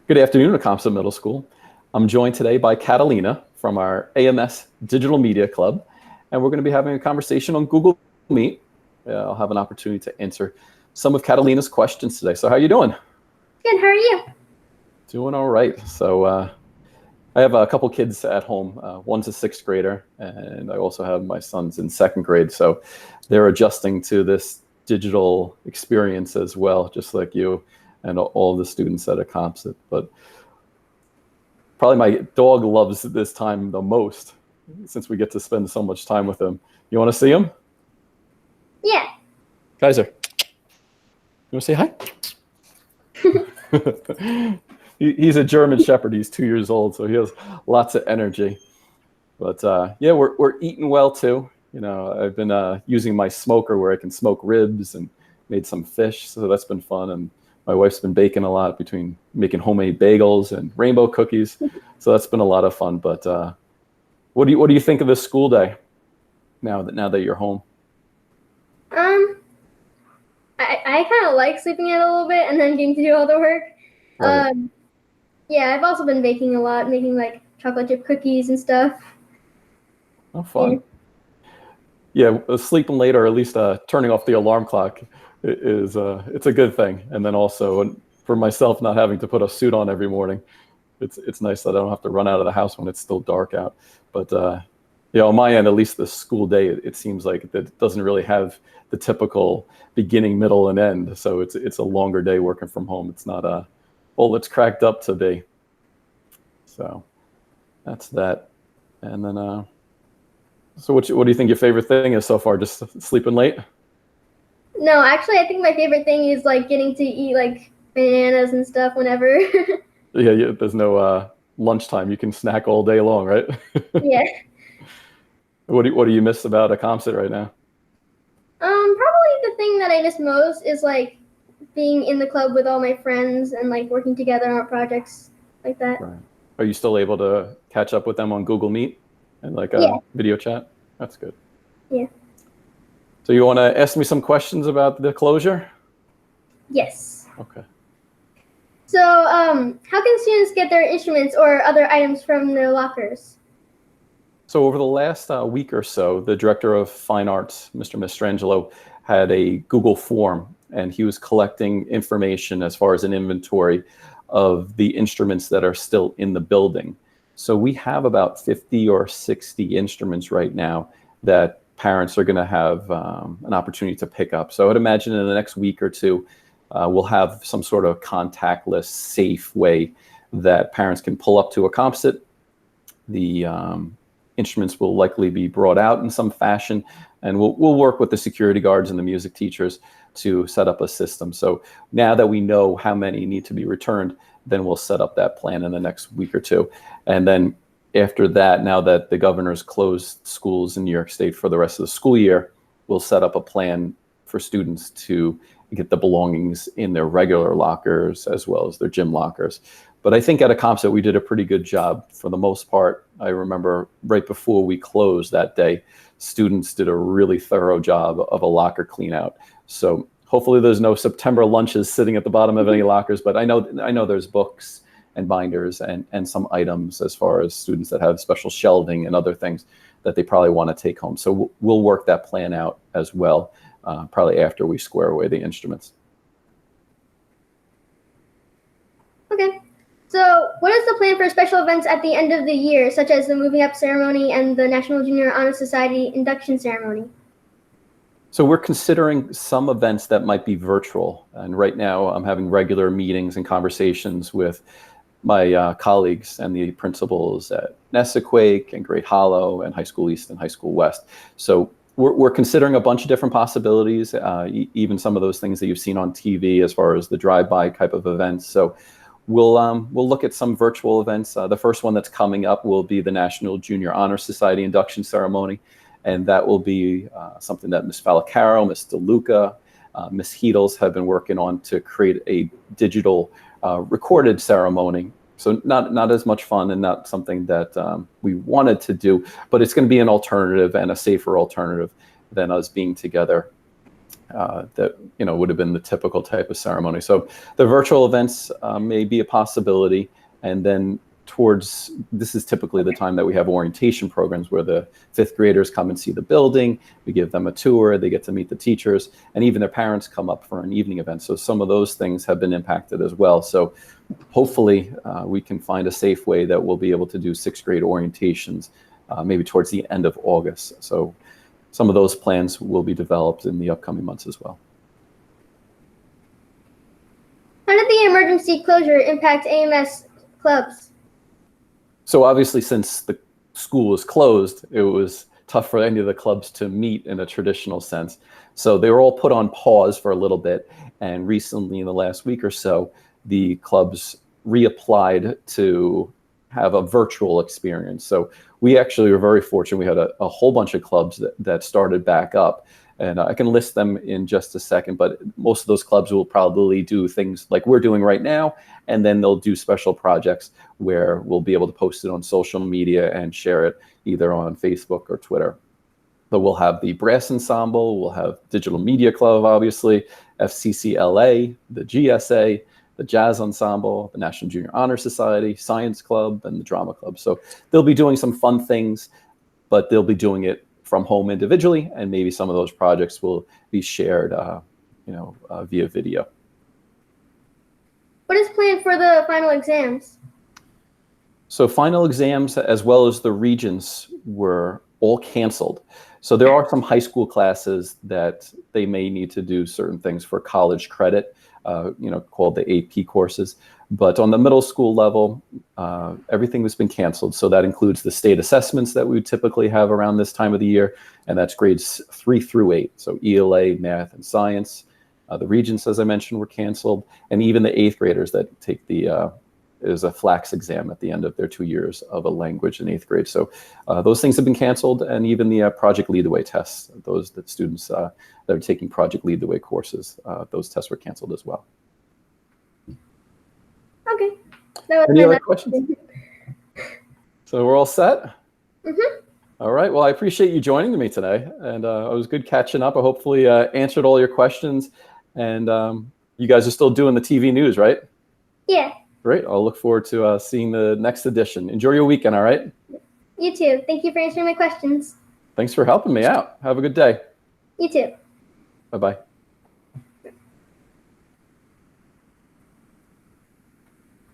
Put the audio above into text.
Good afternoon, Akamsa Middle School. I'm joined today by Catalina from our AMS Digital Media Club, and we're going to be having a conversation on Google Meet. I'll have an opportunity to answer some of Catalina's questions today. So how are you doing? Good, how are you? Doing all right. So I have a couple kids at home. One's a sixth grader, and I also have my sons in second grade. So they're adjusting to this digital experience as well, just like you and all the students at Akamsa. But probably my dog loves this time the most, since we get to spend so much time with him. You want to see him? Yeah. Kaiser, you want to say hi? He's a German Shepherd. He's 2 years old, so he has lots of energy. But yeah, we're eating well too. You know, I've been using my smoker where I can smoke ribs and made some fish, so that's been fun. And my wife's been baking a lot between making homemade bagels and rainbow cookies, so that's been a lot of fun. But what do you think of this school day now that you're home? I kind of like sleeping in a little bit and then getting to do all the work. Right. Yeah, I've also been baking a lot, making like chocolate chip cookies and stuff. Oh, fun. Yeah, sleeping late or at least turning off the alarm clock is it's a good thing. And then also for myself, not having to put a suit on every morning, it's nice that I don't have to run out of the house when it's still dark out. But you know, on my end, at least the school day, it seems like it doesn't really have the typical beginning, middle, and end. So it's a longer day working from home. It's not all it's cracked up to be. So that's that. And then so what do you think your favorite thing is so far? Just sleeping late? No, actually, I think my favorite thing is like getting to eat like bananas and stuff whenever. Yeah, there's no lunchtime. You can snack all day long, right? Yeah. What do you miss about Akamsa right now? Probably the thing that I miss most is like being in the club with all my friends and like working together on our projects like that. Right. Are you still able to catch up with them on Google Meet and like Yeah. video chat? That's good. Yeah. So you want to ask me some questions about the closure? Yes. Okay. So, how can students get their instruments or other items from their lockers? So over the last week or so, the director of fine arts, Mr. Mastrangelo, had a Google form, and he was collecting information as far as an inventory of the instruments that are still in the building. So we have about 50 or 60 instruments right now that parents are going to have an opportunity to pick up. So I'd imagine in the next week or two, we'll have some sort of contactless, safe way that parents can pull up to a Akamsa. The instruments will likely be brought out in some fashion, and we'll work with the security guards and the music teachers to set up a system. So now that we know how many need to be returned, then we'll set up that plan in the next week or two. And then after that, now that the governor's closed schools in New York State for the rest of the school year, we'll set up a plan for students to get the belongings in their regular lockers as well as their gym lockers. But I think at Akamsa, we did a pretty good job for the most part. I remember right before we closed that day, students did a really thorough job of a locker clean out. So hopefully there's no September lunches sitting at the bottom of any lockers, but I know there's books and binders and some items as far as students that have special shelving and other things that they probably want to take home. So we'll work that plan out as well, probably after we square away the instruments. Okay. So, what is the plan for special events at the end of the year, such as the moving up ceremony and the National Junior Honor Society induction ceremony? So we're considering some events that might be virtual. And right now I'm having regular meetings and conversations with my colleagues and the principals at Nessaquake and Great Hollow and High School East and High School West. So we're considering a bunch of different possibilities, even some of those things that you've seen on TV as far as the drive-by type of events. So we'll look at some virtual events. The first one that's coming up will be the National Junior Honor Society induction ceremony. And that will be something that Ms. Falacaro, Ms. DeLuca, Ms. Heedles have been working on to create a digital recorded ceremony. So not as much fun and not something that we wanted to do, but it's going to be an alternative and a safer alternative than us being together that would have been the typical type of ceremony. So the virtual events may be a possibility, and then this is typically the time that we have orientation programs where the fifth graders come and see the building. We give them a tour, they get to meet the teachers, and even their parents come up for an evening event. So some of those things have been impacted as well. So hopefully we can find a safe way that we'll be able to do sixth grade orientations maybe towards the end of August. So some of those plans will be developed in the upcoming months as well. How did the emergency closure impact AMS clubs? So obviously, since the school was closed, it was tough for any of the clubs to meet in a traditional sense. So they were all put on pause for a little bit. And recently, in the last week or so, the clubs reapplied to have a virtual experience. So we actually were very fortunate. We had a whole bunch of clubs that started back up. And I can list them in just a second, but most of those clubs will probably do things like we're doing right now, and then they'll do special projects where we'll be able to post it on social media and share it either on Facebook or Twitter. But we'll have the brass ensemble, we'll have Digital Media Club, obviously, FCCLA, the GSA, the Jazz Ensemble, the National Junior Honor Society, Science Club, and the Drama Club. So they'll be doing some fun things, but they'll be doing it from home individually, and maybe some of those projects will be shared via video. What is planned for the final exams? So final exams, as well as the regions, were all canceled. So there are some high school classes that they may need to do certain things for college credit, called the AP courses. But on the middle school level, everything has been canceled. So that includes the state assessments that we would typically have around this time of the year, and that's grades 3 through 8. So ELA, math, and science. The regents, as I mentioned, were canceled, and even the 8th graders that take is a FLAX exam at the end of their 2 years of a language in 8th grade. So those things have been canceled, and even the Project Lead the Way tests, those students that are taking Project Lead the Way courses, those tests were canceled as well. Okay. That was Any other questions? So we're all set? Mm-hmm. All right. Well, I appreciate you joining me today, and it was good catching up. I hopefully answered all your questions, and you guys are still doing the TV news, right? Yeah. Great. I'll look forward to seeing the next edition. Enjoy your weekend, all right? You too. Thank you for answering my questions. Thanks for helping me out. Have a good day. You too. Bye-bye.